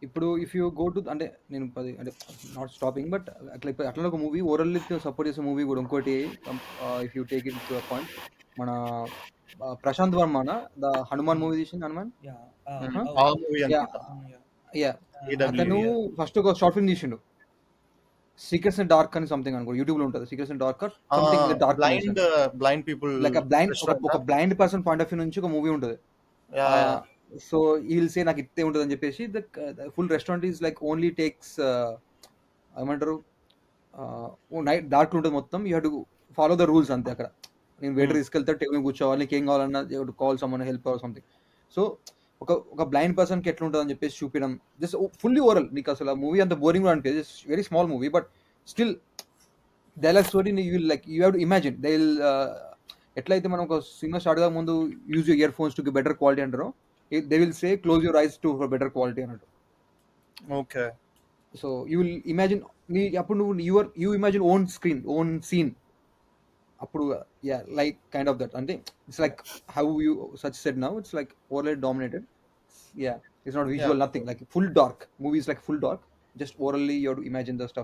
ఇప్పుడు if you go to అంటే నేను పది అంటే నాట్ స్టాపింగ్ బట్ అట్లా ఇప్పుడు అట్లా ఒక మూవీ ఓరల్లీ సపోర్ట్ చేసే మూవీ కూడా ఇంకోటి if you take it to a point మన ప్రశాంత్ వర్మనా ద హనుమాన్ Hmm. మూవీ తీసింది హనుమాన్. Yeah. Huh? Oh, ఆ మూవీ యా అనుకుంటా. yeah. యా ఏడబ్ల్యూ. అతను Yeah. ఫస్ట్ ఒక షార్ట్ ఫిల్మ్ తీసిండు సీక్రెట్స్ ఇన్ డార్క్ అని సంథింగ్ అనుకో యూట్యూబ్ లో ఉంటుంది secrets in dark something in the dark movies blind అని blind people like blind restaurant. ఒక blind person point of view నుంచి ఒక మూవీ ఉంటుంది. Yeah yeah. సో ఈ విల్ సే నాకు ఇట్టే ఉంటుంది అని చెప్పేసి the full restaurant is like only takes ఏమంటారు నైట్ డార్క్ ఉంటుంది మొత్తం. You have to follow the rules అంతే అక్కడ. నేను వెయిటర్ తీసుకెళ్తా టేబుల్ కూర్చోవాలి, నీకు ఏం కావాలన్నా you to call someone help or something. So ఒక ఒక బ్లైండ్ పర్సన్కి ఎట్లా ఉంటుంది అని చెప్పేసి చూపించడం జస్ట్ ఫుల్లీ ఓవరాల్ నీకు అసలు మూవీ అంత బోరింగ్ కూడా అనిపించదు. Just very small movie but still dialogue story you will like you have to imagine they will ఎట్లయితే మనం ఒక సినిమా స్టార్ట్ గా ముందు use your earphones to better quality అంటారో they will say close your eyes to better quality అన్నట్టు. Okay. So you will imagine నీ అప్పుడు నువ్వు you imagine own screen own scene అప్పుడు yeah like kind of that అంటే it's like how you such said now it's like overly dominated. Yeah it's not yeah. Visual nothing like full dark movies like full dark just orally you to imagine the stuff